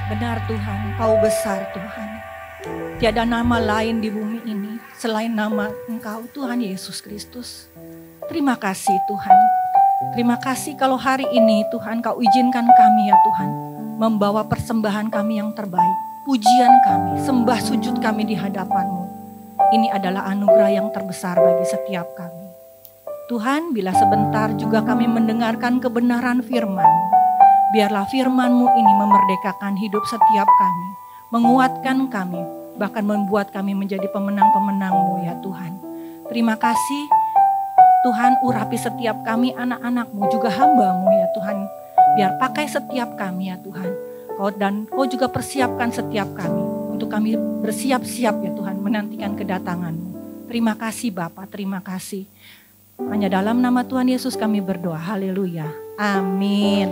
Benar Tuhan, Kau besar Tuhan. Tiada nama lain di bumi ini selain nama Engkau Tuhan Yesus Kristus. Terima kasih Tuhan. Terima kasih kalau hari ini Tuhan Kau izinkan kami ya Tuhan. Membawa persembahan kami yang terbaik. Pujian kami, sembah sujud kami di hadapan-Mu. Ini adalah anugerah yang terbesar bagi setiap kami. Tuhan, bila sebentar juga kami mendengarkan kebenaran firman, biarlah firman-Mu ini memerdekakan hidup setiap kami, menguatkan kami, bahkan membuat kami menjadi pemenang-pemenang-Mu ya Tuhan. Terima kasih Tuhan, urapi setiap kami anak-anak-Mu, juga hamba-Mu ya Tuhan. Biar pakai setiap kami ya Tuhan. Kau juga persiapkan setiap kami, untuk kami bersiap-siap ya Tuhan, menantikan kedatangan-Mu. Terima kasih Bapa, terima kasih. Hanya dalam nama Tuhan Yesus kami berdoa. Haleluya. Amin.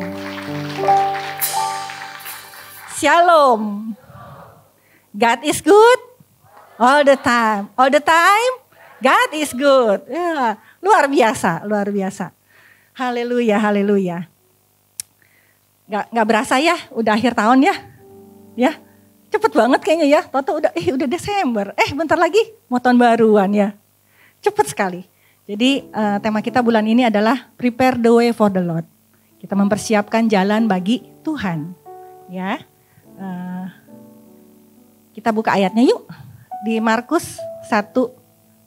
Shalom. God is good all the time. All the time God is good. Ya, luar biasa, luar biasa. Haleluya, haleluya. Gak berasa ya, udah akhir tahun ya. Ya, cepet banget kayaknya ya. Toto udah Desember. Bentar lagi mau tahun baruan ya. Cepet sekali. Jadi tema kita bulan ini adalah prepare the way for the Lord. Kita mempersiapkan jalan bagi Tuhan. Ya, kita buka ayatnya yuk. Di Markus 1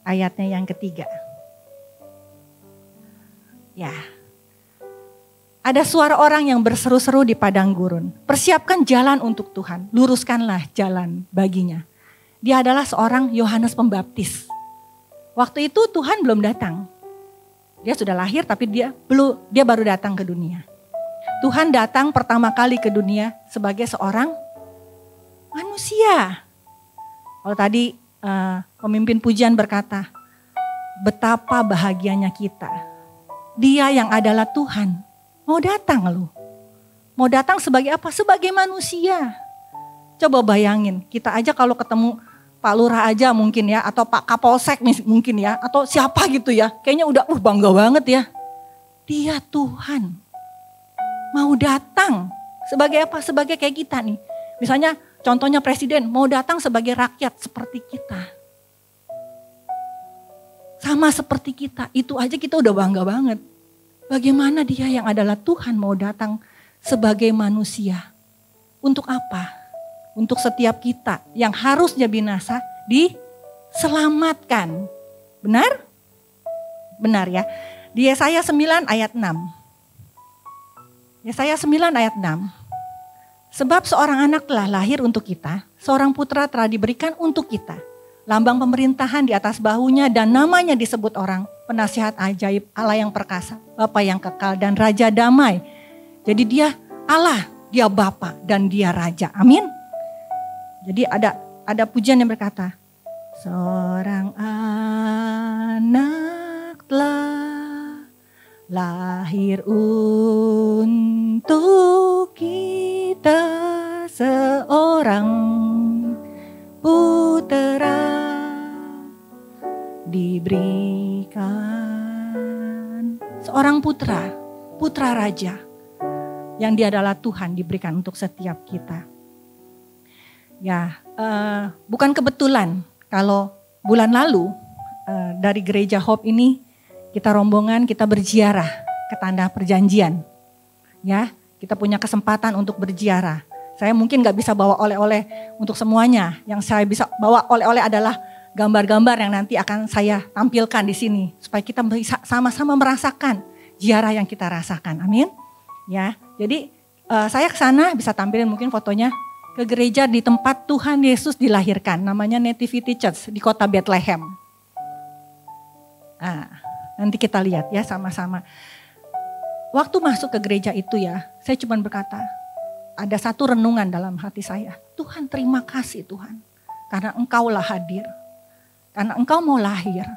ayatnya yang ketiga. Ya, ada suara orang yang berseru-seru di padang gurun. Persiapkan jalan untuk Tuhan, luruskanlah jalan baginya. Dia adalah seorang Yohanes Pembaptis. Waktu itu Tuhan belum datang. Dia sudah lahir tapi dia baru datang ke dunia. Tuhan datang pertama kali ke dunia sebagai seorang manusia. Kalau tadi pemimpin pujian berkata, betapa bahagianya kita. Dia yang adalah Tuhan mau datang loh. Mau datang sebagai apa? Sebagai manusia. Coba bayangin, kita aja kalau ketemu Pak Lurah aja mungkin ya, atau Pak Kapolsek mungkin ya, atau siapa gitu ya. Kayaknya udah bangga banget ya. Dia Tuhan. Mau datang sebagai apa? Sebagai kayak kita nih. Misalnya contohnya presiden mau datang sebagai rakyat seperti kita. Sama seperti kita, itu aja kita udah bangga banget. Bagaimana dia yang adalah Tuhan mau datang sebagai manusia. Untuk apa? Untuk setiap kita yang harusnya binasa diselamatkan. Benar? Benar ya. Di Yesaya 9 ayat 6. Yesaya 9 ayat 6. Sebab seorang anak telah lahir untuk kita, seorang putra telah diberikan untuk kita. Lambang pemerintahan di atas bahunya dan namanya disebut orang penasihat ajaib, Allah yang perkasa, Bapa yang kekal dan Raja damai. Jadi dia Allah, dia Bapa dan dia Raja. Amin. Jadi ada pujian yang berkata, seorang anak telah lahir untuk kita, seorang putera diberikan. Seorang putra raja yang dia adalah Tuhan diberikan untuk setiap kita. Ya, bukan kebetulan kalau bulan lalu dari Gereja Hope ini kita rombongan kita berziarah ke Tanah Perjanjian. Ya, kita punya kesempatan untuk berziarah. Saya mungkin gak bisa bawa oleh-oleh untuk semuanya. Yang saya bisa bawa oleh-oleh adalah gambar-gambar yang nanti akan saya tampilkan di sini. Supaya kita bisa sama-sama merasakan ziarah yang kita rasakan. Amin. Ya, jadi saya ke sana bisa tampilin mungkin fotonya. Ke gereja di tempat Tuhan Yesus dilahirkan. Namanya Nativity Church di kota Bethlehem. Nah, nanti kita lihat ya sama-sama. Waktu masuk ke gereja itu ya, saya cuma berkata, ada satu renungan dalam hati saya. Tuhan terima kasih Tuhan. Karena Engkaulah hadir. Karena Engkau mau lahir.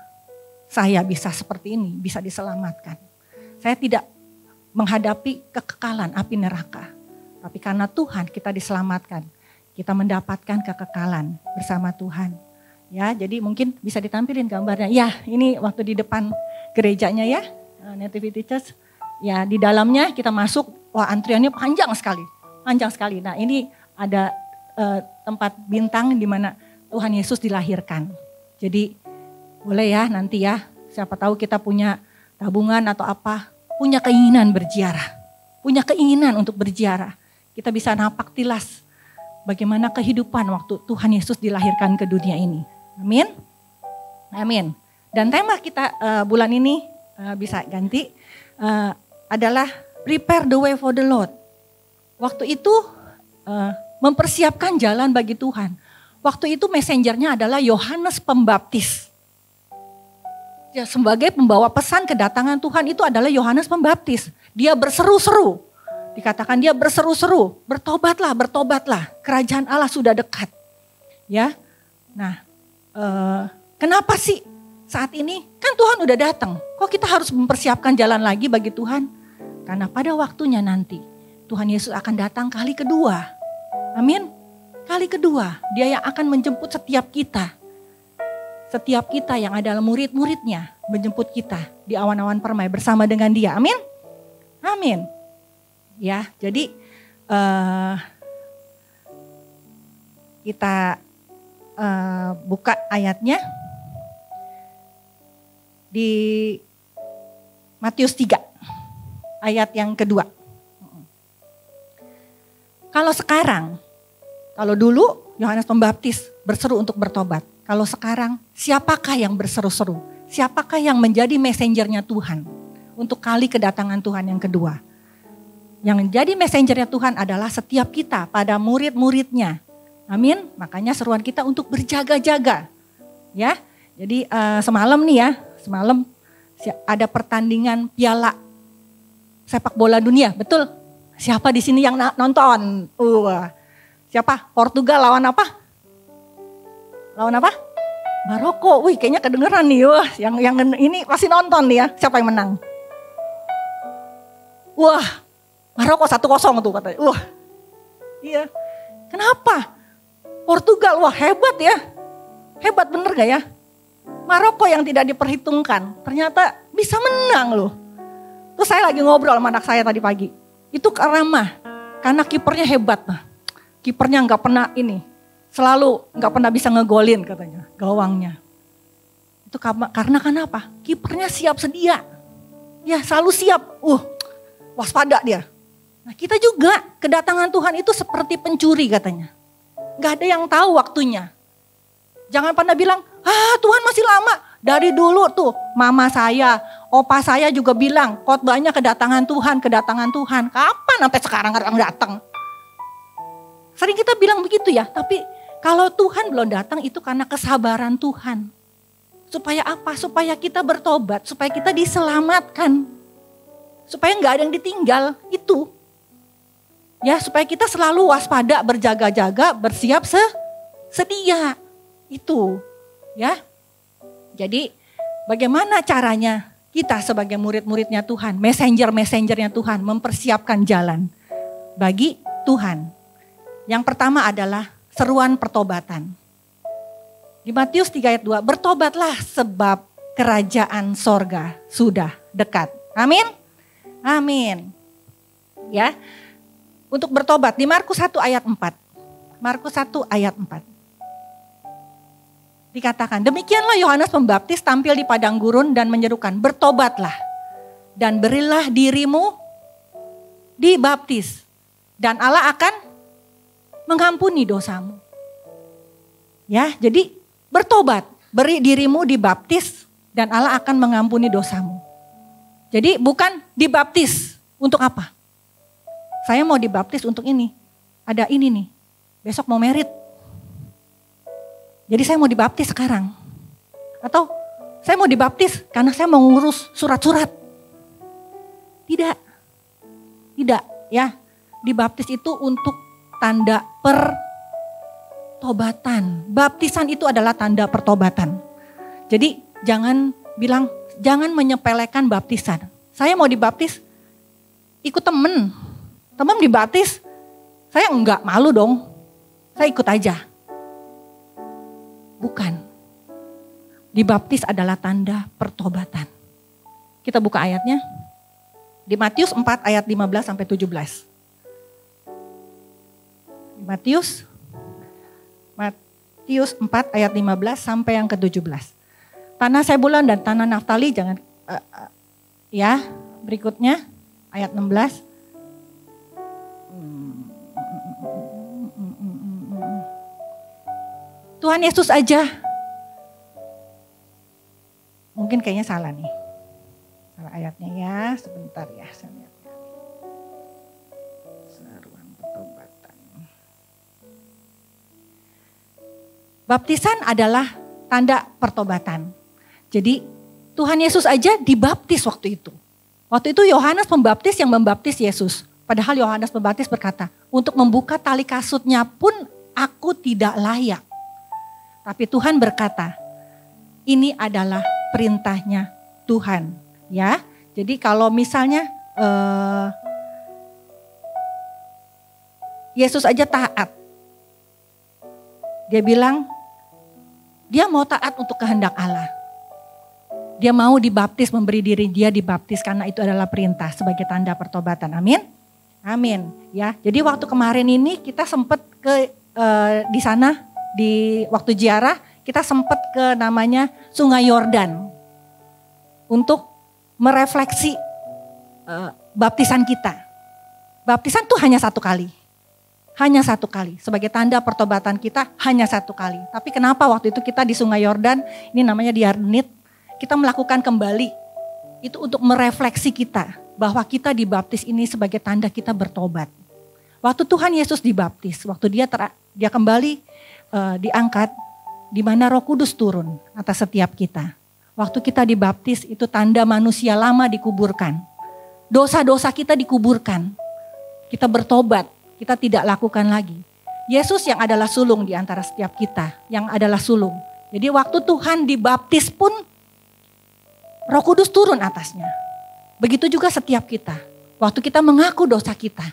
Saya bisa seperti ini, bisa diselamatkan. Saya tidak menghadapi kekekalan api neraka. Tapi karena Tuhan kita diselamatkan. Kita mendapatkan kekekalan bersama Tuhan. Ya, jadi mungkin bisa ditampilin gambarnya. Ya, ini waktu di depan gerejanya ya. Nativity Church. Ya, di dalamnya kita masuk. Wah, antriannya panjang sekali. Panjang sekali. Nah, ini ada tempat bintang di mana Tuhan Yesus dilahirkan. Jadi boleh ya nanti ya, siapa tahu kita punya tabungan atau apa, punya keinginan berziarah. Punya keinginan untuk berziarah. Kita bisa napak tilas bagaimana kehidupan waktu Tuhan Yesus dilahirkan ke dunia ini. Amin. Amin. Dan tema kita bulan ini bisa ganti adalah prepare the way for the Lord. Waktu itu mempersiapkan jalan bagi Tuhan. Waktu itu messengernya adalah Yohanes Pembaptis. Ya, sebagai pembawa pesan kedatangan Tuhan itu adalah Yohanes Pembaptis. Dia berseru-seru. Dikatakan dia berseru-seru, bertobatlah, bertobatlah. Kerajaan Allah sudah dekat. Ya. Nah, kenapa sih saat ini? Kan Tuhan udah datang. Kok kita harus mempersiapkan jalan lagi bagi Tuhan? Karena pada waktunya nanti Tuhan Yesus akan datang kali kedua. Amin. Kali kedua, dia yang akan menjemput setiap kita. Setiap kita yang adalah murid-muridnya menjemput kita di awan-awan permai bersama dengan dia. Amin. Amin. Ya, jadi kita buka ayatnya di Matius 3 ayat yang kedua. Kalau dulu Yohanes Pembaptis berseru untuk bertobat. Kalau sekarang siapakah yang berseru-seru? Siapakah yang menjadi messengernya Tuhan untuk kali kedatangan Tuhan yang kedua? Yang menjadi messengernya Tuhan adalah setiap kita pada murid-muridnya. Amin. Makanya seruan kita untuk berjaga-jaga. Ya. Jadi semalam ada pertandingan piala sepak bola dunia, betul? Siapa di sini yang nonton? Siapa? Portugal lawan apa? Lawan apa? Maroko. Wih, kayaknya kedengeran nih. Wah, yang ini pasti nonton nih ya. Siapa yang menang? Wah, Maroko 1-0 tuh katanya. Wah. Iya. Kenapa? Portugal, wah hebat ya. Hebat bener gak ya? Maroko yang tidak diperhitungkan, ternyata bisa menang loh. Terus saya lagi ngobrol sama anak saya tadi pagi. Itu karena kipernya hebat. Nah, kipernya gak pernah selalu gak pernah bisa ngegolin katanya, gawangnya. Itu karena kenapa? Kipernya siap sedia. Ya selalu siap, waspada dia. Nah kita juga kedatangan Tuhan itu seperti pencuri katanya. Gak ada yang tahu waktunya. Jangan pernah bilang, Tuhan masih lama. Dari dulu tuh mama saya, opa saya juga bilang khotbahnya kedatangan Tuhan, kedatangan Tuhan. Kapan sampai sekarang orang datang? Sering kita bilang begitu ya, tapi kalau Tuhan belum datang itu karena kesabaran Tuhan. Supaya apa? Supaya kita bertobat, supaya kita diselamatkan. Supaya gak ada yang ditinggal, itu. Ya, supaya kita selalu waspada, berjaga-jaga, bersiap sedia. Itu, ya. Jadi, bagaimana caranya kita sebagai murid-muridnya Tuhan, messenger-messengernya Tuhan, mempersiapkan jalan bagi Tuhan. Yang pertama adalah seruan pertobatan. Di Matius 3 ayat 2, bertobatlah sebab kerajaan sorga sudah dekat. Amin? Amin. Ya. Untuk bertobat di Markus 1 ayat 4. Markus 1 ayat 4. Dikatakan, demikianlah Yohanes Pembaptis tampil di padang gurun dan menyerukan, bertobatlah dan berilah dirimu dibaptis dan Allah akan mengampuni dosamu. Ya, jadi bertobat, beri dirimu dibaptis dan Allah akan mengampuni dosamu. Jadi bukan dibaptis untuk apa? Saya mau dibaptis untuk ini. Ada ini nih. Besok mau merit. Jadi saya mau dibaptis sekarang. Atau saya mau dibaptis karena saya mau ngurus surat-surat. Tidak. Tidak ya. Dibaptis itu untuk tanda pertobatan. Baptisan itu adalah tanda pertobatan. Jadi jangan menyepelekan baptisan. Saya mau dibaptis ikut temen dibaptis, saya enggak, malu dong. Saya ikut aja. Bukan. Dibaptis adalah tanda pertobatan. Kita buka ayatnya. Di Matius 4 ayat 15 sampai 17. Matius 4 ayat 15 sampai yang ke-17. Tanah Sebulun dan tanah Naftali jangan ya, berikutnya ayat 16. Tuhan Yesus aja. Mungkin kayaknya salah nih. Salah ayatnya ya, sebentar ya saya lihat. Seruan pertobatan. Baptisan adalah tanda pertobatan. Jadi Tuhan Yesus aja dibaptis waktu itu. Waktu itu Yohanes Pembaptis yang membaptis Yesus. Padahal Yohanes Pembaptis berkata, untuk membuka tali kasutnya pun aku tidak layak. Tapi Tuhan berkata, ini adalah perintahnya Tuhan. Ya, jadi kalau misalnya Yesus aja taat. Dia bilang, dia mau taat untuk kehendak Allah. Dia mau dibaptis, memberi diri dia dibaptis karena itu adalah perintah sebagai tanda pertobatan. Amin. Amin. Ya, jadi waktu kemarin ini kita sempat ke di sana di waktu ziarah kita sempat ke namanya Sungai Yordan untuk merefleksi baptisan kita. Baptisan tuh hanya satu kali. Hanya satu kali. Sebagai tanda pertobatan kita hanya satu kali. Tapi kenapa waktu itu kita di Sungai Yordan, ini namanya di Yardenit, kita melakukan kembali. Itu untuk merefleksi kita. Bahwa kita dibaptis ini sebagai tanda kita bertobat. Waktu Tuhan Yesus dibaptis, waktu dia kembali diangkat, di mana Roh Kudus turun atas setiap kita. Waktu kita dibaptis itu tanda manusia lama dikuburkan. Dosa-dosa kita dikuburkan. Kita bertobat, kita tidak lakukan lagi. Yesus yang adalah sulung di antara setiap kita, yang adalah sulung. Jadi waktu Tuhan dibaptis pun Roh Kudus turun atasnya. Begitu juga setiap kita. Waktu kita mengaku dosa kita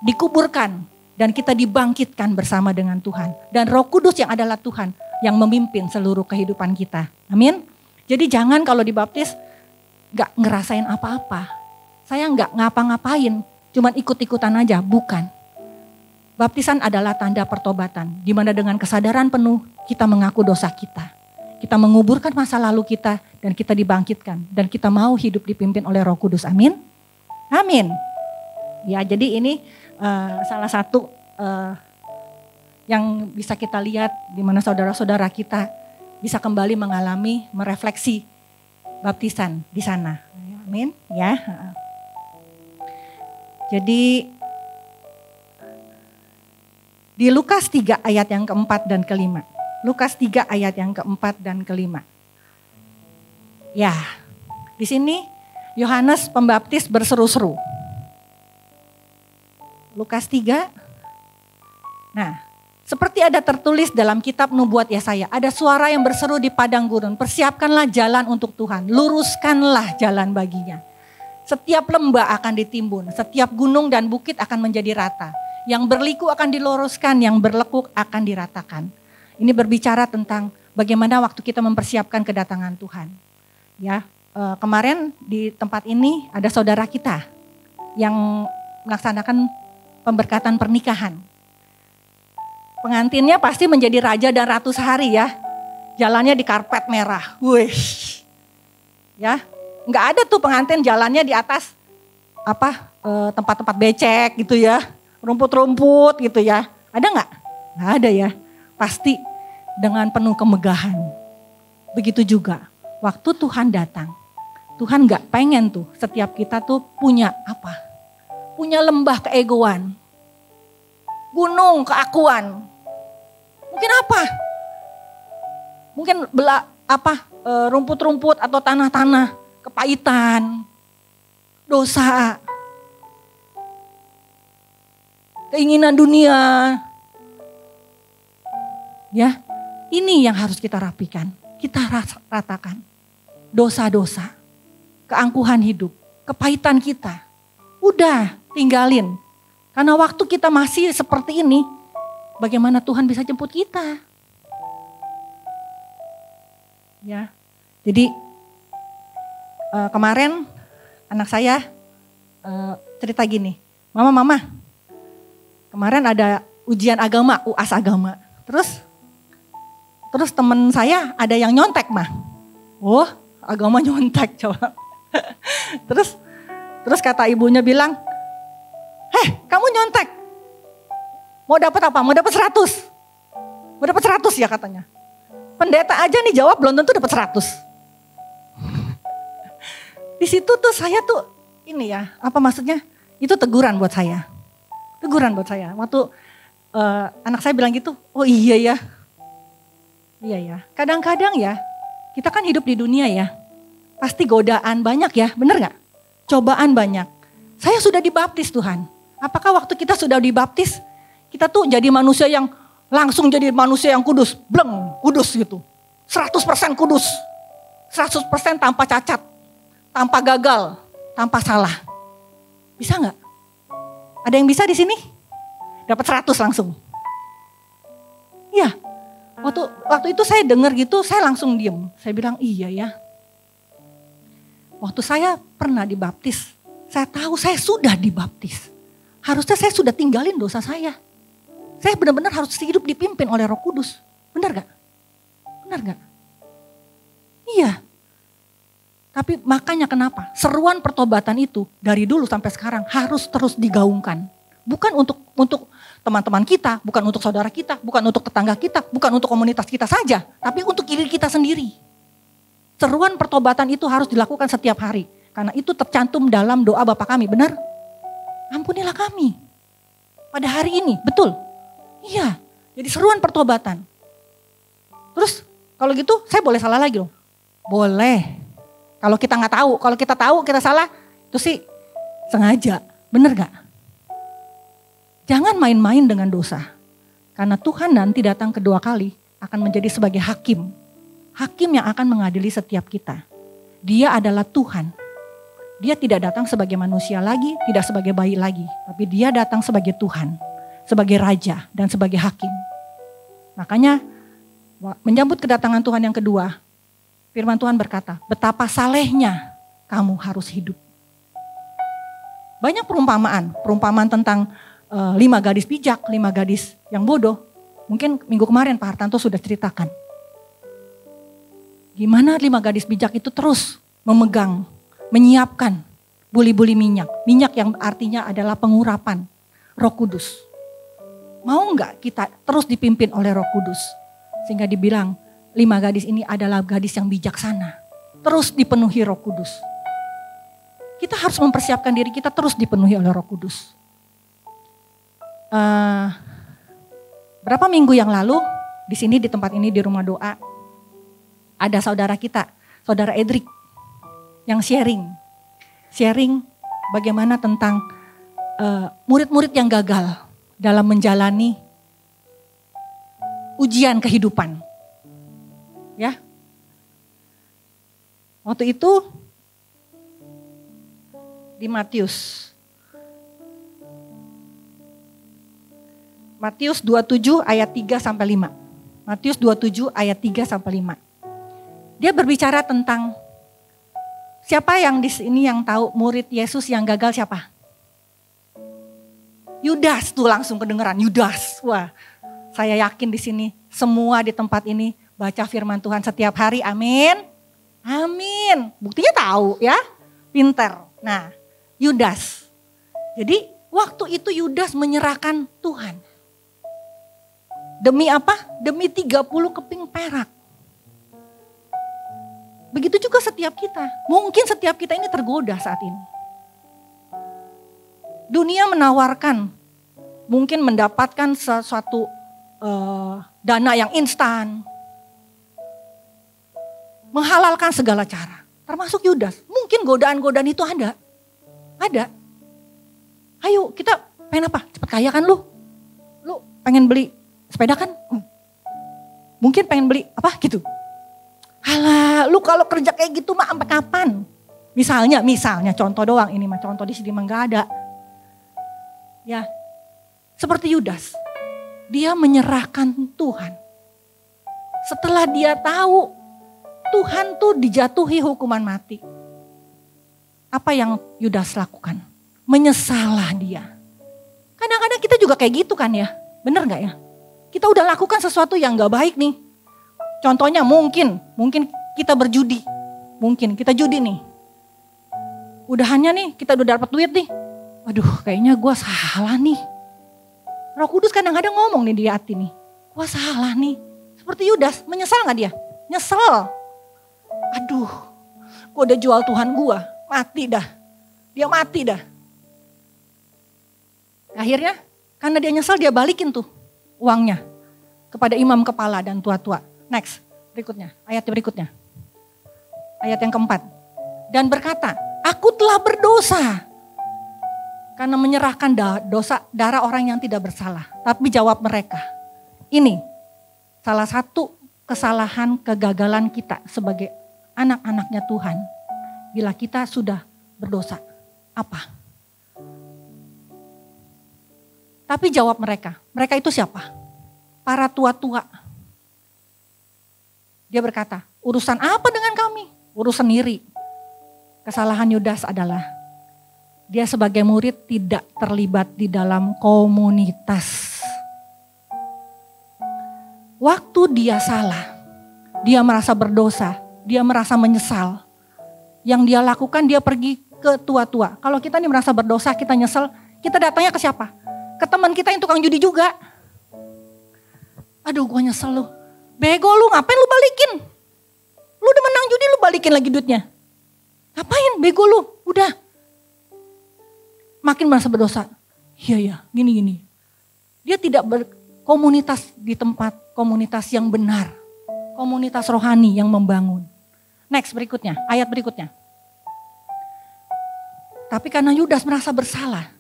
dikuburkan dan kita dibangkitkan bersama dengan Tuhan. Dan Roh Kudus yang adalah Tuhan yang memimpin seluruh kehidupan kita. Amin. Jadi jangan kalau dibaptis gak ngerasain apa-apa. Saya gak ngapa-ngapain, cuman ikut-ikutan aja, bukan. Baptisan adalah tanda pertobatan, di mana dengan kesadaran penuh kita mengaku dosa kita. Kita menguburkan masa lalu kita dan kita dibangkitkan. Dan kita mau hidup dipimpin oleh Roh Kudus. Amin. Amin. Ya, jadi ini salah satu yang bisa kita lihat di mana saudara-saudara kita bisa kembali mengalami, merefleksi baptisan di sana. Amin. Ya. Jadi di Lukas 3 ayat yang keempat dan kelima. Lukas 3 ayat yang keempat dan kelima. Ya, di sini Yohanes Pembaptis berseru-seru. Lukas 3. Nah, seperti ada tertulis dalam kitab nubuat Yesaya, ada suara yang berseru di padang gurun, persiapkanlah jalan untuk Tuhan, luruskanlah jalan baginya. Setiap lembah akan ditimbun, setiap gunung dan bukit akan menjadi rata. Yang berliku akan diluruskan, yang berlekuk akan diratakan. Ini berbicara tentang bagaimana waktu kita mempersiapkan kedatangan Tuhan. Ya, kemarin di tempat ini ada saudara kita yang melaksanakan pemberkatan pernikahan. Pengantinnya pasti menjadi raja dan ratu sehari ya. Jalannya di karpet merah. Wih. Ya, nggak ada tuh pengantin jalannya di atas tempat-tempat becek gitu ya. Rumput-rumput gitu ya. Ada nggak? Nggak ada ya. Pasti dengan penuh kemegahan. Begitu juga waktu Tuhan datang. Tuhan nggak pengen tuh setiap kita tuh punya apa? Punya lembah keegoan. Gunung keakuan. Mungkin apa? Mungkin rumput-rumput atau tanah-tanah, kepahitan, dosa, keinginan dunia. Ya, ini yang harus kita rapikan, kita ratakan. Dosa-dosa, keangkuhan hidup, kepahitan kita. Udah, tinggalin. Karena waktu kita masih seperti ini, bagaimana Tuhan bisa jemput kita? Ya, jadi kemarin anak saya cerita gini, Mama, Kemarin ada ujian agama, UAS agama. Terus temen saya ada yang nyontek mah. Oh, agama nyontek coba. Terus kata ibunya bilang, kamu nyontek. Mau dapat apa? Mau dapat 100. Mau dapat 100 ya katanya. Pendeta aja nih jawab belum tentu dapat 100. Di situ tuh saya tuh ini ya, apa maksudnya? Itu teguran buat saya. Teguran buat saya. Waktu anak saya bilang gitu, oh iya ya. Iya ya. Kadang-kadang ya, kita kan hidup di dunia ya. Pasti godaan banyak ya, bener gak? Cobaan banyak. Saya sudah dibaptis Tuhan. Apakah waktu kita sudah dibaptis, kita tuh jadi manusia yang langsung jadi manusia yang kudus. Bleng, kudus gitu. 100% kudus. 100% tanpa cacat. Tanpa gagal. Tanpa salah. Bisa gak? Ada yang bisa di sini? Dapat 100 langsung. Iya. Waktu itu saya dengar gitu, saya langsung diem. Saya bilang iya ya. Waktu saya pernah dibaptis, saya tahu saya sudah dibaptis. Harusnya saya sudah tinggalin dosa saya. Saya benar-benar harus hidup dipimpin oleh Roh Kudus. Benar gak? Benar gak? Iya. Tapi makanya kenapa? Seruan pertobatan itu dari dulu sampai sekarang harus terus digaungkan. Bukan untuk teman-teman kita, bukan untuk saudara kita, bukan untuk tetangga kita, bukan untuk komunitas kita saja. Tapi untuk diri kita sendiri. Seruan pertobatan itu harus dilakukan setiap hari. Karena itu tercantum dalam doa Bapa kami, benar? Ampunilah kami. Pada hari ini, betul? Iya, jadi seruan pertobatan. Terus kalau gitu saya boleh salah lagi loh? Boleh. Kalau kita nggak tahu, kalau kita tahu kita salah, itu sih sengaja, bener gak? Jangan main-main dengan dosa. Karena Tuhan nanti datang kedua kali akan menjadi sebagai hakim. Hakim yang akan mengadili setiap kita. Dia adalah Tuhan. Dia tidak datang sebagai manusia lagi, tidak sebagai bayi lagi. Tapi dia datang sebagai Tuhan, sebagai Raja dan sebagai hakim. Makanya menyambut kedatangan Tuhan yang kedua, firman Tuhan berkata, betapa salehnya kamu harus hidup. Banyak perumpamaan tentang 5 gadis bijak, 5 gadis yang bodoh. Mungkin minggu kemarin Pak Hartanto sudah ceritakan. Gimana 5 gadis bijak itu terus memegang, menyiapkan buli-buli minyak. Minyak yang artinya adalah pengurapan Roh Kudus. Mau enggak kita terus dipimpin oleh Roh Kudus? Sehingga dibilang 5 gadis ini adalah gadis yang bijaksana. Terus dipenuhi Roh Kudus. Kita harus mempersiapkan diri kita terus dipenuhi oleh Roh Kudus. Berapa minggu yang lalu di sini di tempat ini di rumah doa ada saudara kita, saudara Edric yang sharing bagaimana tentang murid-murid yang gagal dalam menjalani ujian kehidupan. Ya. Waktu itu di Matius 27 ayat 3 sampai 5. Matius 27 ayat 3 sampai 5. Dia berbicara tentang siapa yang di sini yang tahu murid Yesus yang gagal siapa? Yudas tuh langsung kedengeran, Yudas. Wah, saya yakin di sini semua di tempat ini baca firman Tuhan setiap hari, amin. Amin. Buktinya tahu ya, pinter. Nah, Yudas. Jadi waktu itu Yudas menyerahkan Tuhan. Demi apa? Demi 30 keping perak. Begitu juga setiap kita. Mungkin setiap kita ini tergoda saat ini. Dunia menawarkan, mungkin mendapatkan sesuatu dana yang instan. Menghalalkan segala cara. Termasuk Yudas. Mungkin godaan-godaan itu ada. Ada. Ayo kita pengen apa? Cepat kaya kan lu? Lu pengen beli sepeda kan? Mungkin pengen beli apa gitu. Alah, lu kalau kerja kayak gitu mah sampai kapan? Misalnya contoh doang, ini mah contoh di sini mah enggak ada. Ya. Seperti Yudas. Dia menyerahkan Tuhan. Setelah dia tahu Tuhan tuh dijatuhi hukuman mati. Apa yang Yudas lakukan? Menyesalah dia. Kadang-kadang kita juga kayak gitu kan ya. Bener gak ya? Kita udah lakukan sesuatu yang gak baik nih. Contohnya mungkin kita berjudi. Mungkin kita judi nih. Udahannya nih kita udah dapat duit nih. Waduh kayaknya gue salah nih. Roh Kudus kadang-kadang ngomong nih di hati nih. Gue salah nih. Seperti Yudas, menyesal gak dia? Nyesel. Aduh, gue udah jual Tuhan gue. Mati dah. Dia mati dah. Akhirnya karena dia nyesel dia balikin tuh uangnya kepada imam kepala dan tua-tua. Next, berikutnya, ayat berikutnya. Ayat yang keempat. Dan berkata, aku telah berdosa. Karena menyerahkan darah orang yang tidak bersalah. Tapi jawab mereka, ini salah satu kesalahan kegagalan kita sebagai anak-anaknya Tuhan. Bila kita sudah berdosa, apa? Tapi jawab mereka itu siapa? Para tua-tua. Dia berkata, urusan apa dengan kami? Urus sendiri. Kesalahan Yudas adalah dia sebagai murid tidak terlibat di dalam komunitas. Waktu dia salah, dia merasa berdosa, dia merasa menyesal. Yang dia lakukan dia pergi ke tua-tua. Kalau kita nih merasa berdosa, kita nyesel, kita datangnya ke siapa? Ke teman kita yang tukang judi juga. Aduh gue nyesel lu. Bego lu, ngapain lu balikin? Lu udah menang judi lu balikin lagi duitnya. Ngapain bego lu? Udah. Makin merasa berdosa. Iya gini. Dia tidak berkomunitas di tempat komunitas yang benar. Komunitas rohani yang membangun. Next berikutnya, ayat berikutnya. Tapi karena Yudas merasa bersalah.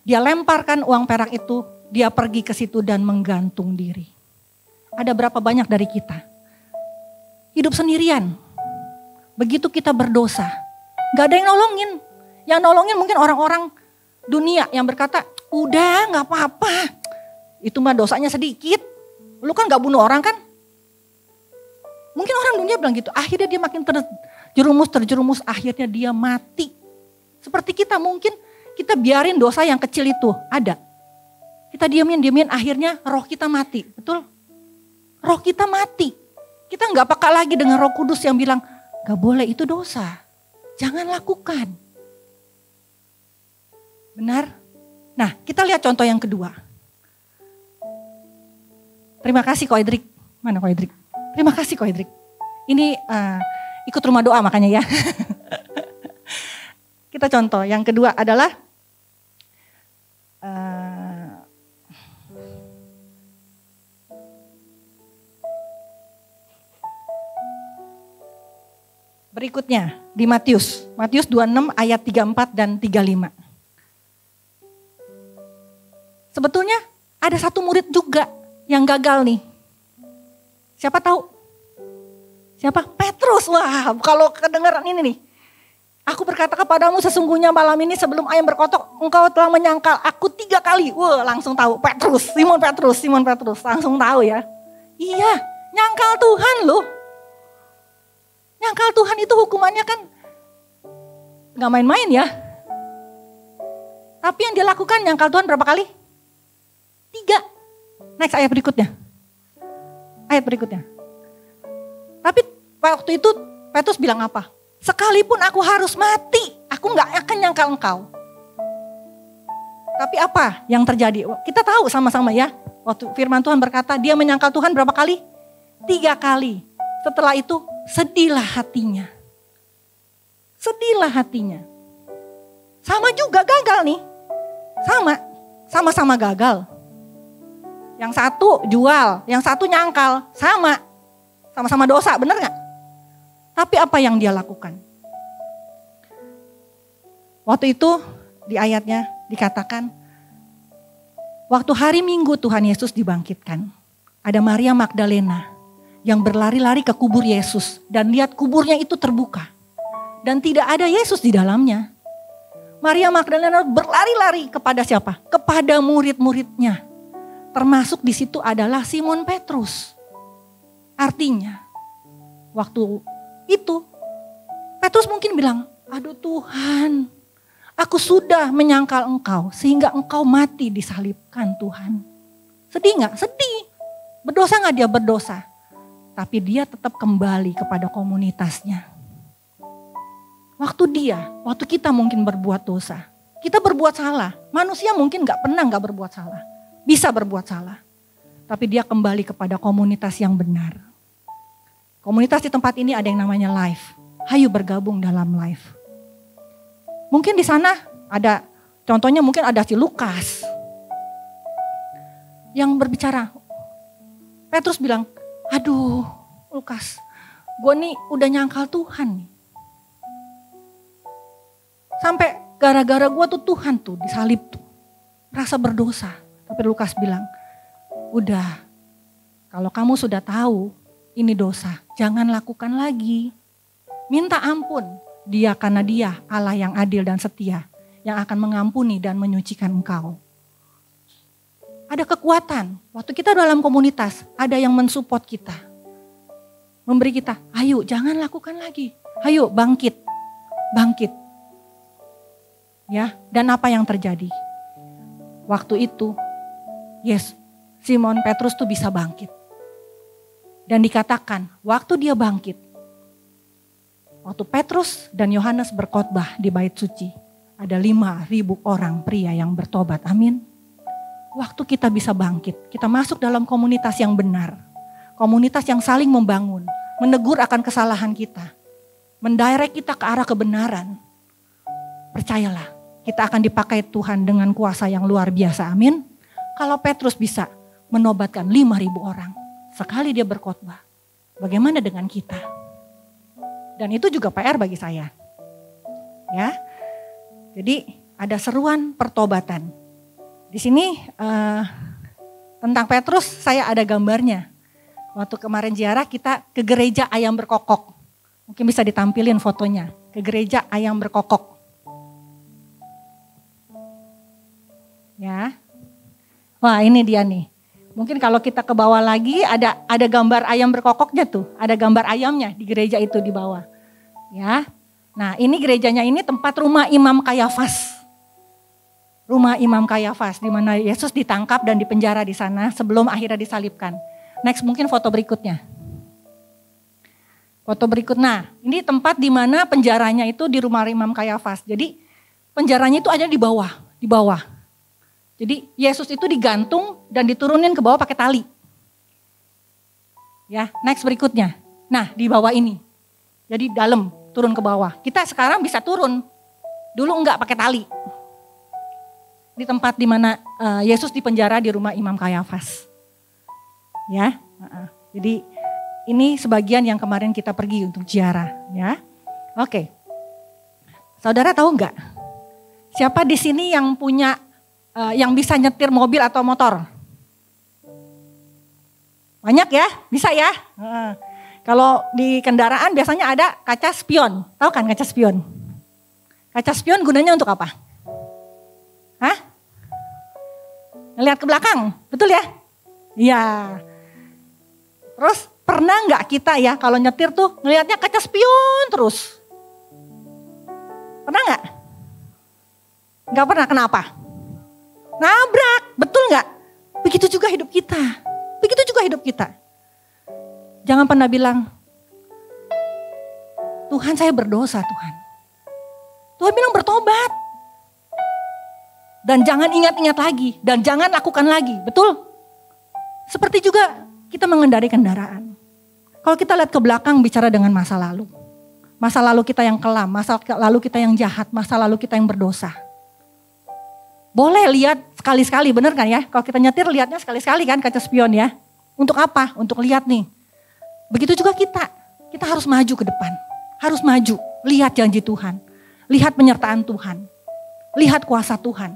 Dia lemparkan uang perak itu, dia pergi ke situ dan menggantung diri. Ada berapa banyak dari kita hidup sendirian. Begitu kita berdosa, gak ada yang nolongin. Yang nolongin mungkin orang-orang dunia yang berkata, udah gak apa-apa. Itu mah dosanya sedikit. Lu kan gak bunuh orang kan? Mungkin orang dunia bilang gitu. Akhirnya dia makin terjerumus, akhirnya dia mati. Seperti kita mungkin kita biarin dosa yang kecil itu ada. Kita diamin, akhirnya roh kita mati. Betul? Roh kita mati. Kita gak peka lagi dengan Roh Kudus yang bilang, gak boleh itu dosa. Jangan lakukan. Benar? Nah kita lihat contoh yang kedua. Terima kasih Ko Edrik. Mana Ko Edrik? Terima kasih Ko Edrik. Ini ikut rumah doa makanya ya. Kita contoh yang kedua adalah berikutnya di Matius 26 ayat 34 dan 35. Sebetulnya ada satu murid juga yang gagal nih. Siapa tahu? Siapa? Petrus. Wah, kalau kedengaran ini nih. Aku berkata kepadamu sesungguhnya malam ini sebelum ayam berkotok engkau telah menyangkal aku 3 kali. Wah, langsung tahu Petrus, Simon Petrus. Langsung tahu ya. Iya, nyangkal Tuhan loh. Nyangkal Tuhan itu hukumannya kan gak main-main ya. Tapi yang dia lakukan nyangkal Tuhan berapa kali? 3. Next ayat berikutnya. Tapi waktu itu Petrus bilang apa? Sekalipun aku harus mati, aku gak akan nyangkal engkau. Tapi apa yang terjadi? Kita tahu sama-sama ya. Waktu firman Tuhan berkata dia menyangkal Tuhan berapa kali? 3 kali. Setelah itu sedihlah hatinya. Sama juga gagal nih. Sama-sama gagal. Yang satu jual, yang satu nyangkal. Sama-sama dosa, bener gak? Tapi apa yang dia lakukan? Waktu itu di ayatnya dikatakan, waktu hari Minggu Tuhan Yesus dibangkitkan. Ada Maria Magdalena yang berlari-lari ke kubur Yesus dan lihat kuburnya itu terbuka. Dan tidak ada Yesus di dalamnya. Maria Magdalena berlari-lari kepada siapa? Kepada murid-muridnya. Termasuk di situ adalah Simon Petrus. Artinya, waktu itu Petrus mungkin bilang, aduh Tuhan, Aku sudah menyangkal engkau sehingga engkau mati disalibkan Tuhan. Sedih gak? Sedih. Berdosa gak dia? Berdosa. Tapi dia tetap kembali kepada komunitasnya. Waktu kita mungkin berbuat dosa. Kita berbuat salah. Manusia mungkin gak pernah gak berbuat salah. Bisa berbuat salah. Tapi dia kembali kepada komunitas yang benar. Komunitas di tempat ini ada yang namanya Life. Hayu bergabung dalam Life. Mungkin di sana ada, contohnya mungkin ada si Lukas. Yang berbicara. Petrus bilang, aduh Lukas, gue nih udah nyangkal Tuhan nih. Sampai gara-gara gue tuh Tuhan tuh disalib tuh. Merasa berdosa. Tapi Lukas bilang, udah kalau kamu sudah tahu ini dosa, jangan lakukan lagi. Minta ampun. Dia karena dia Allah yang adil dan setia. Yang akan mengampuni dan menyucikan engkau. Ada kekuatan. Waktu kita dalam komunitas, ada yang mensupport kita. Memberi kita, ayo jangan lakukan lagi. Ayo bangkit. Bangkit. Ya, dan apa yang terjadi? Waktu itu, Simon Petrus tuh bisa bangkit. Dan dikatakan, waktu dia bangkit, waktu Petrus dan Yohanes berkhotbah di bait suci, ada 5.000 orang pria yang bertobat. Amin. Waktu kita bisa bangkit, kita masuk dalam komunitas yang benar. Komunitas yang saling membangun, menegur akan kesalahan kita. Mendirect kita ke arah kebenaran. Percayalah, kita akan dipakai Tuhan dengan kuasa yang luar biasa. Amin. Kalau Petrus bisa menobatkan 5.000 orang, sekali dia berkhotbah, bagaimana dengan kita? Dan itu juga PR bagi saya. Ya. Jadi ada seruan pertobatan. Di sini tentang Petrus saya ada gambarnya. Waktu kemarin ziarah kita ke gereja ayam berkokok. Mungkin bisa ditampilin fotonya. Ke gereja ayam berkokok. Ya. Wah, ini dia nih. Mungkin kalau kita ke bawah lagi ada gambar ayam berkokoknya tuh. Ada gambar ayamnya di gereja itu di bawah. Ya. Nah, ini gerejanya ini tempat rumah Imam Kayafas. Rumah Imam Kayafas di mana Yesus ditangkap dan dipenjara di sana sebelum akhirnya disalibkan. Next, mungkin foto berikutnya. Foto berikut. Nah, ini tempat di mana penjaranya itu di rumah Imam Kayafas. Jadi penjaranya itu ada di bawah. Jadi Yesus itu digantung dan diturunin ke bawah pakai tali. Ya, next berikutnya. Nah, di bawah ini. Jadi dalam, turun ke bawah. Kita sekarang bisa turun. Dulu enggak pakai tali. Di tempat di mana Yesus dipenjara di rumah Imam Kayafas. Ya. Jadi ini sebagian yang kemarin kita pergi untuk ziarah, ya. Oke. Saudara tahu enggak? Siapa di sini yang punya yang bisa nyetir mobil atau motor? Banyak ya? Bisa ya? Kalau di kendaraan biasanya ada kaca spion. Tahu kan kaca spion? Kaca spion gunanya untuk apa? Hah? Ngelihat ke belakang, betul ya? Iya. Terus pernah nggak kita ya kalau nyetir tuh ngelihatnya kaca spion terus? Pernah nggak? Nggak pernah, kenapa? Nabrak, betul nggak? Begitu juga hidup kita. Begitu juga hidup kita. Jangan pernah bilang, Tuhan saya berdosa Tuhan. Tuhan bilang bertobat. Dan jangan ingat-ingat lagi. Dan jangan lakukan lagi, betul? Seperti juga kita mengendarai kendaraan. Kalau kita lihat ke belakang bicara dengan masa lalu. Masa lalu kita yang kelam, masa lalu kita yang jahat, masa lalu kita yang berdosa. Boleh lihat sekali-sekali, bener kan ya? Kalau kita nyetir lihatnya sekali-sekali kan kaca spion ya. Untuk apa? Untuk lihat nih. Begitu juga kita harus maju ke depan. Harus maju, lihat janji Tuhan. Lihat penyertaan Tuhan. Lihat kuasa Tuhan.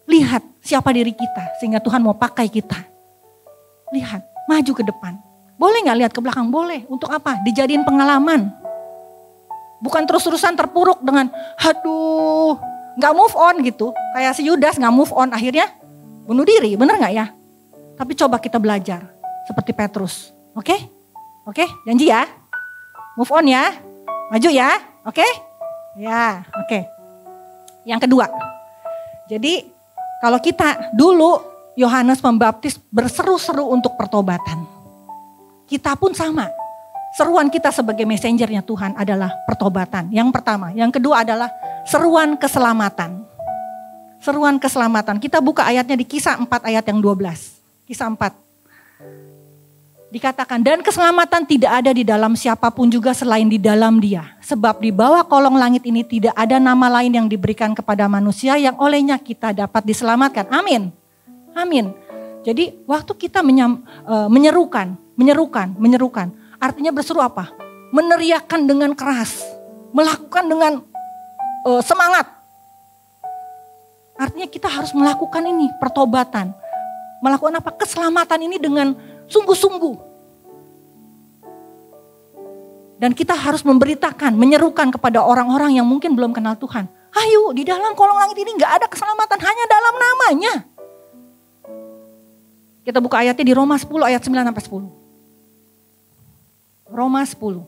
Lihat siapa diri kita sehingga Tuhan mau pakai kita. Lihat, maju ke depan. Boleh gak lihat ke belakang? Boleh. Untuk apa? Dijadiin pengalaman. Bukan terus-terusan terpuruk dengan aduh gak move on gitu. Kayak si Yudas gak move on akhirnya bunuh diri. Bener gak ya? Tapi coba kita belajar seperti Petrus. Oke? Oke? Janji ya? Move on ya? Maju ya? Oke? Ya, oke. Yang kedua, jadi kalau kita dulu Yohanes Pembaptis berseru-seru untuk pertobatan. Kita pun sama. Seruan kita sebagai messengernya Tuhan adalah pertobatan. Yang pertama. Yang kedua adalah seruan keselamatan. Seruan keselamatan. Kita buka ayatnya di Kisah 4 ayat yang 12. Kisah 4. Dikatakan, dan keselamatan tidak ada di dalam siapapun juga selain di dalam Dia. Sebab di bawah kolong langit ini tidak ada nama lain yang diberikan kepada manusia yang olehnya kita dapat diselamatkan. Amin. Amin. Jadi waktu kita menyerukan. Artinya berseru apa? Meneriakkan dengan keras. Melakukan dengan semangat. Artinya kita harus melakukan ini, pertobatan. Melakukan apa? Keselamatan ini dengan sungguh-sungguh. Dan kita harus memberitakan, menyerukan kepada orang-orang yang mungkin belum kenal Tuhan. Ayo, di dalam kolong langit ini gak ada keselamatan, hanya dalam namanya. Kita buka ayatnya di Roma 10 ayat 9-10. Roma 10.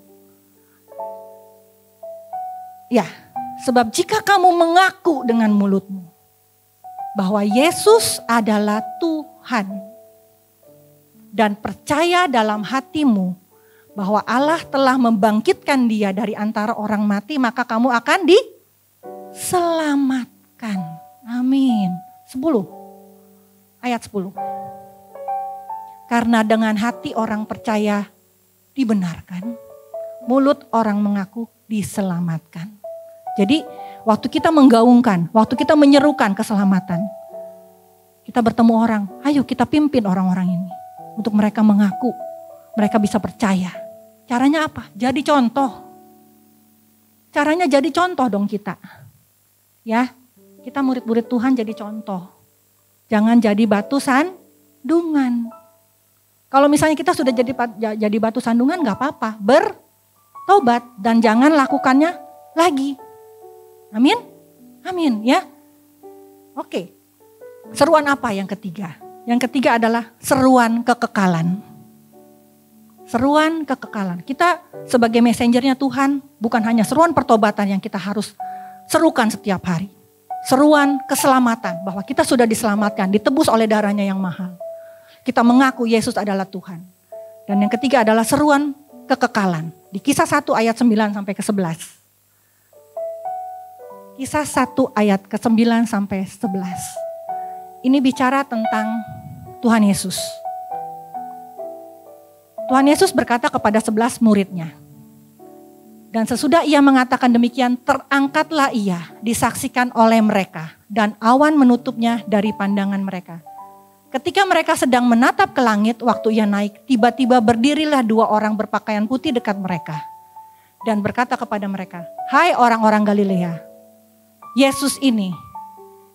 Ya, sebab jika kamu mengaku dengan mulutmu bahwa Yesus adalah Tuhan dan percaya dalam hatimu bahwa Allah telah membangkitkan Dia dari antara orang mati, maka kamu akan diselamatkan. Amin. 10. Ayat 10. Karena dengan hati orang percaya dibenarkan, mulut orang mengaku diselamatkan. Jadi waktu kita menggaungkan, waktu kita menyerukan keselamatan, kita bertemu orang, ayo kita pimpin orang-orang ini. Untuk mereka mengaku, mereka bisa percaya. Caranya apa? Jadi contoh. Caranya jadi contoh dong kita. Ya, kita murid-murid Tuhan jadi contoh. Jangan jadi batu sandungan. Kalau misalnya kita sudah jadi batu sandungan gak apa-apa. Bertobat dan jangan lakukannya lagi. Amin? Amin ya. Oke. Seruan apa yang ketiga? Yang ketiga adalah seruan kekekalan. Seruan kekekalan. Kita sebagai messengernya Tuhan bukan hanya seruan pertobatan yang kita harus serukan setiap hari. Seruan keselamatan bahwa kita sudah diselamatkan, ditebus oleh darahnya yang mahal. Kita mengaku Yesus adalah Tuhan. Dan yang ketiga adalah seruan kekekalan. Di Kisah 1 ayat 9 sampai ke 11. Kisah 1 ayat ke 9 sampai 11. Ini bicara tentang Tuhan Yesus. Tuhan Yesus berkata kepada 11 muridnya. Dan sesudah ia mengatakan demikian, terangkatlah ia, disaksikan oleh mereka. Dan awan menutupnya dari pandangan mereka. Ketika mereka sedang menatap ke langit, waktu ia naik, tiba-tiba berdirilah 2 orang berpakaian putih dekat mereka. Dan berkata kepada mereka, hai orang-orang Galilea, Yesus ini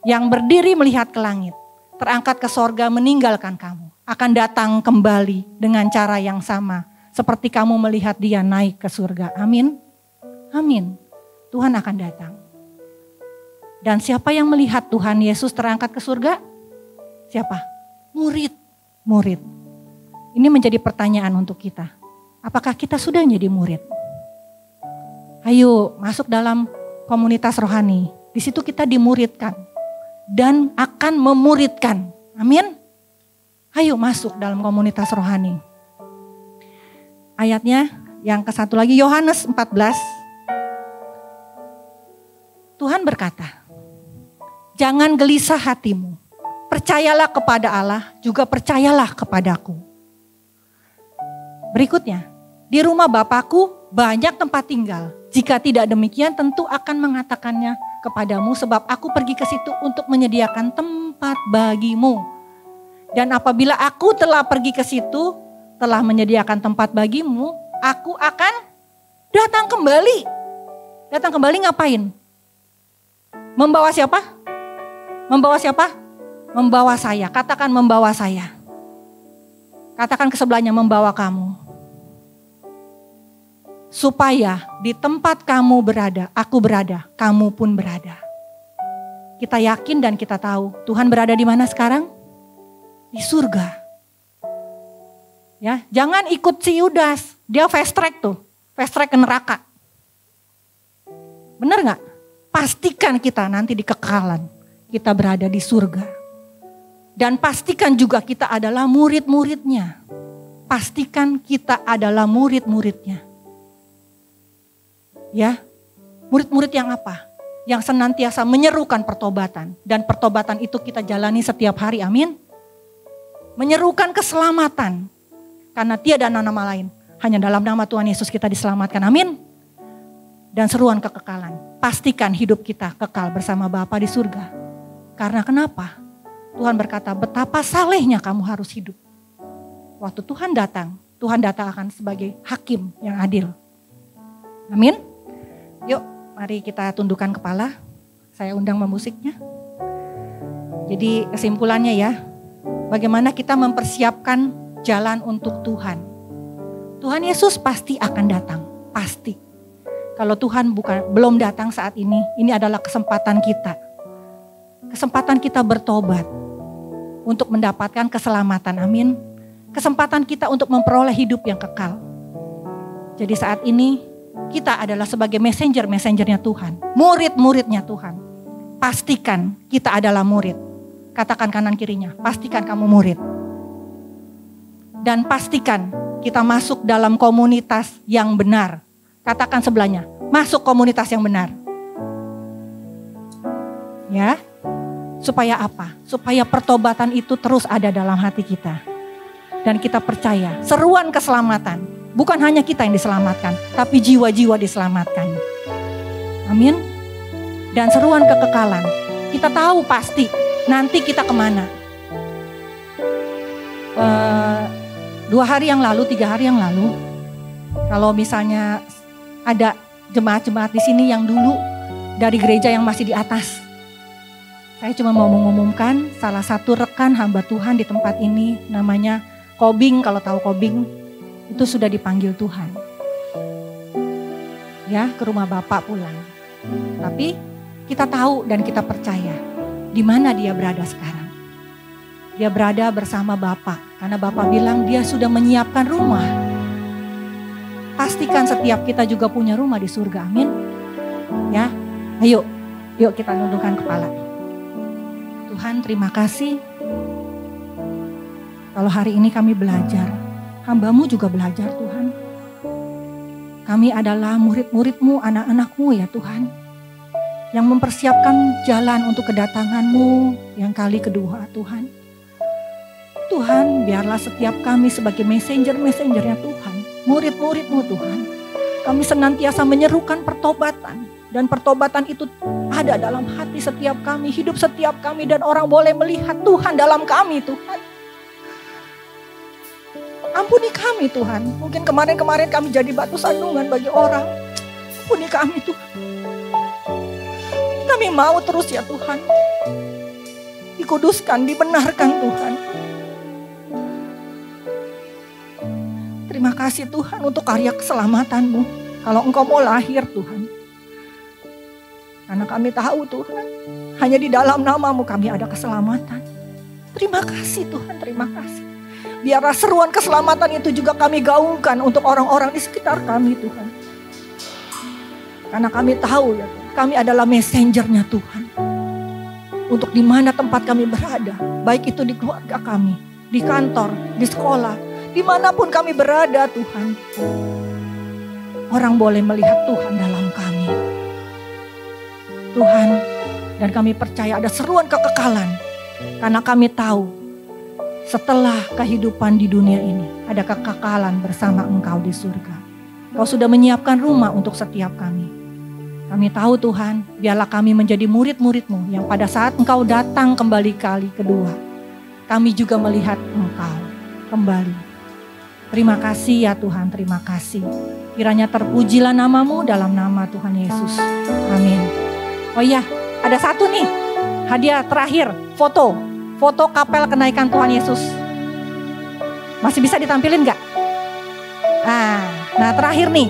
yang berdiri melihat ke langit, terangkat ke sorga meninggalkan kamu, akan datang kembali dengan cara yang sama, seperti kamu melihat dia naik ke surga. Amin. Amin. Tuhan akan datang. Dan siapa yang melihat Tuhan Yesus terangkat ke surga? Siapa? Murid. Ini menjadi pertanyaan untuk kita. Apakah kita sudah menjadi murid? Ayo masuk dalam komunitas rohani. Di situ kita dimuridkan dan akan memuridkan. Amin. Ayo masuk dalam komunitas rohani. Ayatnya yang ke satu lagi, Yohanes 14. Tuhan berkata, jangan gelisah hatimu. Percayalah kepada Allah, juga percayalah kepadaku. Berikutnya, di rumah Bapakku banyak tempat tinggal. Jika tidak demikian tentu akan mengatakannya kepadamu, sebab aku pergi ke situ untuk menyediakan tempat bagimu. Dan apabila aku telah pergi ke situ, telah menyediakan tempat bagimu, aku akan datang kembali. Datang kembali ngapain? Membawa siapa? Membawa siapa? Membawa saya. Katakan membawa saya. Katakan ke sebelahnya, membawa kamu. Supaya di tempat kamu berada, aku berada, kamu pun berada. Kita yakin dan kita tahu Tuhan berada di mana sekarang? Di surga. Ya, jangan ikut si Yudas. Dia fast track tuh. Fast track ke neraka. Bener gak? pastikan kita nanti di kekekalan. Kita berada di surga. Dan pastikan juga kita adalah murid-muridnya. Pastikan kita adalah murid-muridnya. Ya, murid-murid yang apa? Yang senantiasa menyerukan pertobatan. Dan pertobatan itu kita jalani setiap hari, amin. Menyerukan keselamatan. Karena tiada nama lain. Hanya dalam nama Tuhan Yesus kita diselamatkan, amin. Dan seruan kekekalan. Pastikan hidup kita kekal bersama Bapa di surga. Karena kenapa? Tuhan berkata, betapa salehnya kamu harus hidup. Waktu Tuhan datang akan sebagai hakim yang adil. Amin. Yuk, mari kita tundukkan kepala. Saya undang memusiknya. Jadi kesimpulannya ya, bagaimana kita mempersiapkan jalan untuk Tuhan. Tuhan Yesus pasti akan datang, pasti. Kalau Tuhan belum datang saat ini adalah kesempatan kita. Kesempatan kita bertobat untuk mendapatkan keselamatan, amin. Kesempatan kita untuk memperoleh hidup yang kekal. Jadi saat ini kita adalah sebagai messenger-messengernya Tuhan. Murid-muridnya Tuhan. Pastikan kita adalah murid. Katakan kanan kirinya, pastikan kamu murid. Dan pastikan kita masuk dalam komunitas yang benar. Katakan sebelahnya, masuk komunitas yang benar. Ya. Supaya apa? Supaya pertobatan itu terus ada dalam hati kita. Dan kita percaya seruan keselamatan. Bukan hanya kita yang diselamatkan, tapi jiwa-jiwa diselamatkan. Amin. Dan seruan kekekalan. Kita tahu pasti nanti kita kemana. 2 hari yang lalu, 3 hari yang lalu. Kalau misalnya ada jemaat-jemaat di sini yang dulu dari gereja yang masih di atas. Saya cuma mau mengumumkan salah satu rekan hamba Tuhan di tempat ini namanya Kobing, kalau tahu Kobing, itu sudah dipanggil Tuhan. Ya, ke rumah Bapak pulang. Tapi kita tahu dan kita percaya di mana dia berada sekarang. Dia berada bersama Bapak karena Bapak bilang dia sudah menyiapkan rumah. Pastikan setiap kita juga punya rumah di surga, amin. Ya, ayo kita nundukkan kepala. Tuhan, terima kasih. Kalau hari ini kami belajar, hamba-Mu juga belajar Tuhan. Kami adalah murid-murid-Mu, anak-anak-Mu ya Tuhan. Yang mempersiapkan jalan untuk kedatangan-Mu yang kali kedua Tuhan. Tuhan, biarlah setiap kami sebagai messenger-messengernya Tuhan, murid-murid-Mu Tuhan. Kami senantiasa menyerukan pertobatan. Dan pertobatan itu ada dalam hati setiap kami, hidup setiap kami. Dan orang boleh melihat Tuhan dalam kami Tuhan. Ampuni kami Tuhan. Mungkin kemarin-kemarin kami jadi batu sandungan bagi orang. Ampuni kami Tuhan. Kami mau terus ya Tuhan. Dikuduskan, dibenarkan Tuhan. Terima kasih Tuhan untuk karya keselamatan-Mu. Kalau Engkau mau lahir Tuhan. Karena kami tahu Tuhan, hanya di dalam nama-Mu kami ada keselamatan. Terima kasih Tuhan, terima kasih. Biarlah seruan keselamatan itu juga kami gaungkan untuk orang-orang di sekitar kami Tuhan. Karena kami tahu ya Tuhan, kami adalah messengernya Tuhan. Untuk di mana tempat kami berada, baik itu di keluarga kami, di kantor, di sekolah, dimanapun kami berada Tuhan. Orang boleh melihat Tuhan dalam kami. Tuhan, dan kami percaya ada seruan kekekalan. Karena kami tahu setelah kehidupan di dunia ini ada kekekalan bersama Engkau di surga. Kau sudah menyiapkan rumah untuk setiap kami. Kami tahu Tuhan, biarlah kami menjadi murid-murid-Mu yang pada saat Engkau datang kembali kali kedua, kami juga melihat Engkau kembali. Terima kasih ya Tuhan, terima kasih. Kiranya terpujilah nama-Mu dalam nama Tuhan Yesus. Amin. Oh iya, ada satu nih, hadiah terakhir, foto kapel kenaikan Tuhan Yesus. Masih bisa ditampilin gak? Nah terakhir nih,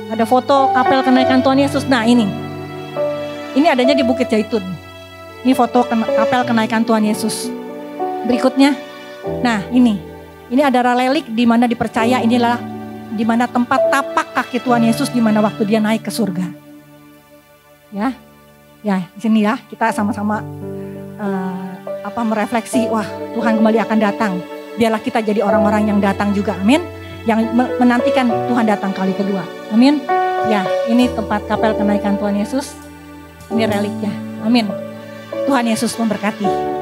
ada foto kapel kenaikan Tuhan Yesus. Nah ini adanya di Bukit Jaitun. Ini foto kapel kenaikan Tuhan Yesus. Berikutnya, nah ini ada relik di mana dipercaya inilah di mana tempat tapak kaki Tuhan Yesus di mana waktu dia naik ke surga. Ya. Ya, di sini ya kita sama-sama merefleksi, wah Tuhan kembali akan datang. Biarlah kita jadi orang-orang yang datang juga, amin. Yang menantikan Tuhan datang kali kedua, amin. Ya, ini tempat kapel kenaikan Tuhan Yesus. Ini reliknya, amin. Tuhan Yesus memberkati.